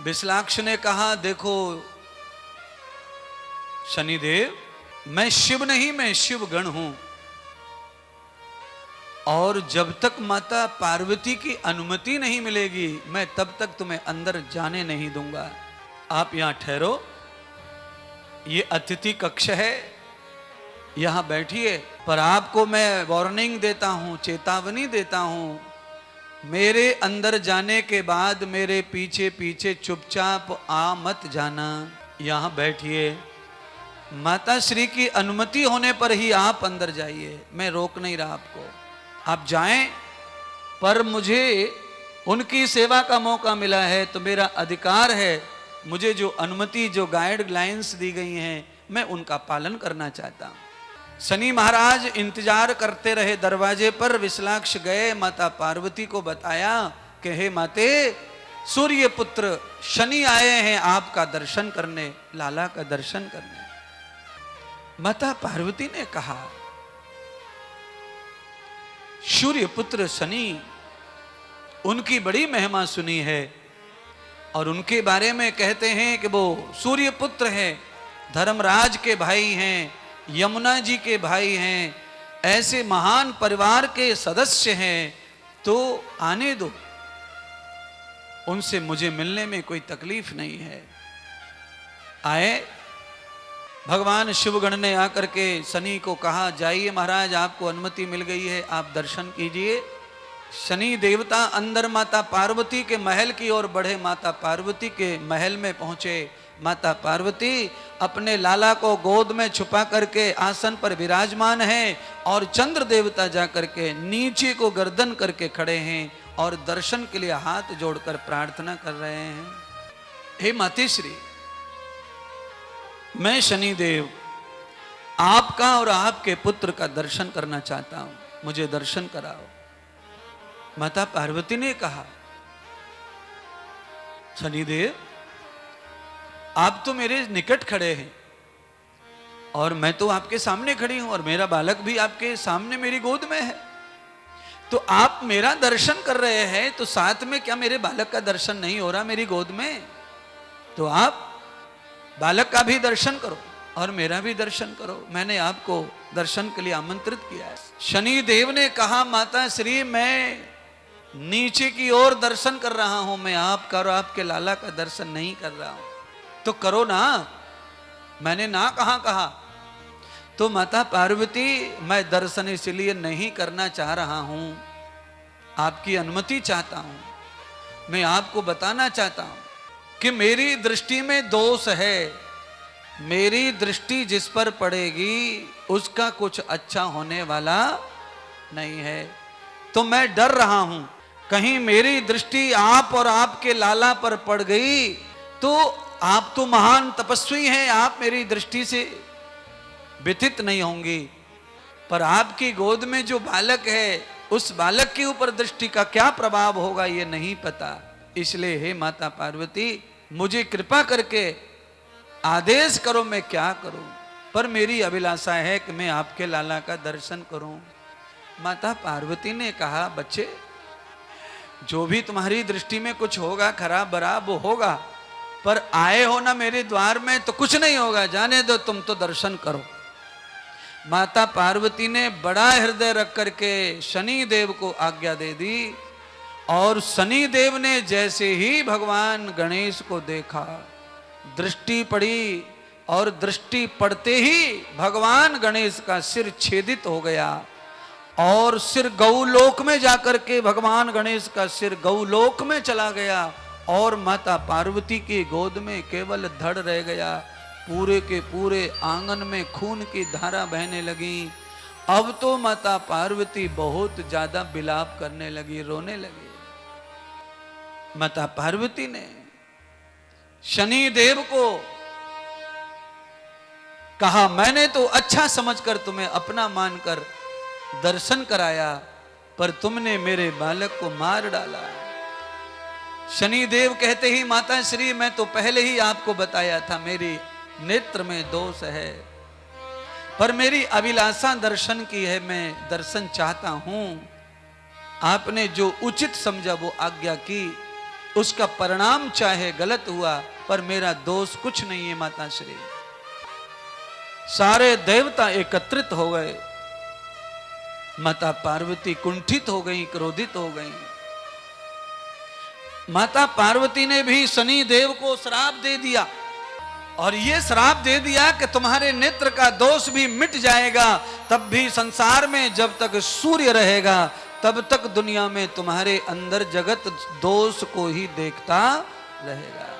विशालाक्ष ने कहा, देखो शनिदेव, मैं शिव नहीं, मैं शिव गण हूं, और जब तक माता पार्वती की अनुमति नहीं मिलेगी मैं तब तक तुम्हें अंदर जाने नहीं दूंगा। आप यहां ठहरो, ये अतिथि कक्ष है, यहां बैठिए। पर आपको मैं वार्निंग देता हूं, चेतावनी देता हूं, मेरे अंदर जाने के बाद मेरे पीछे पीछे चुपचाप आ मत जाना। यहां बैठिए, माता श्री की अनुमति होने पर ही आप अंदर जाइए, मैं रोक नहीं रहा आपको। आप जाएं, पर मुझे उनकी सेवा का मौका मिला है तो मेरा अधिकार है, मुझे जो अनुमति, जो गाइडलाइंस दी गई हैं, मैं उनका पालन करना चाहता हूं। शनि महाराज इंतजार करते रहे दरवाजे पर। विशालाक्ष गए, माता पार्वती को बताया कि हे माते, सूर्य पुत्र शनि आए हैं आपका दर्शन करने, लाला का दर्शन करने। माता पार्वती ने कहा, सूर्य पुत्र शनि, उनकी बड़ी महिमा सुनी है और उनके बारे में कहते हैं कि वो सूर्य पुत्र हैं, धर्मराज के भाई हैं, यमुना जी के भाई हैं, ऐसे महान परिवार के सदस्य हैं, तो आने दो, उनसे मुझे मिलने में कोई तकलीफ नहीं है। आए। भगवान शिवगण ने आकर के शनि को कहा, जाइए महाराज, आपको अनुमति मिल गई है, आप दर्शन कीजिए। शनि देवता अंदर माता पार्वती के महल की ओर बढ़े। माता पार्वती के महल में पहुंचे। माता पार्वती अपने लाला को गोद में छुपा करके आसन पर विराजमान है और चंद्र देवता जाकर के नीचे को गर्दन करके खड़े हैं और दर्शन के लिए हाथ जोड़कर प्रार्थना कर रहे हैं। हे मातेश्री, मैं शनिदेव आपका और आपके पुत्र का दर्शन करना चाहता हूं, मुझे दर्शन कराओ। माता पार्वती ने कहा, शनिदेव आप तो मेरे निकट खड़े हैं और मैं तो आपके सामने खड़ी हूं और मेरा बालक भी आपके सामने मेरी गोद में है, तो आप मेरा दर्शन कर रहे हैं, तो साथ में क्या मेरे बालक का दर्शन नहीं हो रहा मेरी गोद में? तो आप बालक का भी दर्शन करो और मेरा भी दर्शन करो, मैंने आपको दर्शन के लिए आमंत्रित किया है। शनि देव ने कहा, माता श्री मैं नीचे की ओर दर्शन कर रहा हूं, मैं आपका और आपके लाला का दर्शन नहीं कर रहा हूं, तो करो ना। मैंने ना कहा। तो माता पार्वती, मैं दर्शन इसलिए नहीं करना चाह रहा हूं, आपकी अनुमति चाहता हूं, मैं आपको बताना चाहता हूं कि मेरी दृष्टि में दोष है, मेरी दृष्टि जिस पर पड़ेगी उसका कुछ अच्छा होने वाला नहीं है, तो मैं डर रहा हूं कहीं मेरी दृष्टि आप और आपके लाला पर पड़ गई तो आप तो महान तपस्वी हैं, आप मेरी दृष्टि से व्यथित नहीं होंगी, पर आपकी गोद में जो बालक है उस बालक के ऊपर दृष्टि का क्या प्रभाव होगा ये नहीं पता। इसलिए हे माता पार्वती, मुझे कृपा करके आदेश करो, मैं क्या करूं, पर मेरी अभिलाषा है कि मैं आपके लाला का दर्शन करूं। माता पार्वती ने कहा, बच्चे जो भी तुम्हारी दृष्टि में कुछ होगा खराब बराब वो होगा, पर आए हो ना मेरे द्वार में तो कुछ नहीं होगा, जाने दो, तुम तो दर्शन करो। माता पार्वती ने बड़ा हृदय रख करके शनि देव को आज्ञा दे दी और शनि देव ने जैसे ही भगवान गणेश को देखा, दृष्टि पड़ी और दृष्टि पड़ते ही भगवान गणेश का सिर छेदित हो गया और सिर गौलोक में जाकर के भगवान गणेश का सिर गौलोक में चला गया और माता पार्वती की गोद में केवल धड़ रह गया। पूरे के पूरे आंगन में खून की धारा बहने लगी। अब तो माता पार्वती बहुत ज्यादा विलाप करने लगी, रोने लगी। माता पार्वती ने शनि देव को कहा, मैंने तो अच्छा समझकर तुम्हें अपना मानकर दर्शन कराया, पर तुमने मेरे बालक को मार डाला। शनि देव कहते ही, माता श्री मैं तो पहले ही आपको बताया था मेरी नेत्र में दोष है, पर मेरी अभिलाषा दर्शन की है, मैं दर्शन चाहता हूं। आपने जो उचित समझा वो आज्ञा की। उसका परिणाम चाहे गलत हुआ, पर मेरा दोष कुछ नहीं है माता श्री। सारे देवता एकत्रित हो गए, माता पार्वती कुंठित हो गई, क्रोधित हो गई। माता पार्वती ने भी शनि देव को श्राप दे दिया, और ये श्राप दे दिया कि तुम्हारे नेत्र का दोष भी मिट जाएगा, तब भी संसार में जब तक सूर्य रहेगा तब तक दुनिया में तुम्हारे अंदर जगत दोष को ही देखता रहेगा।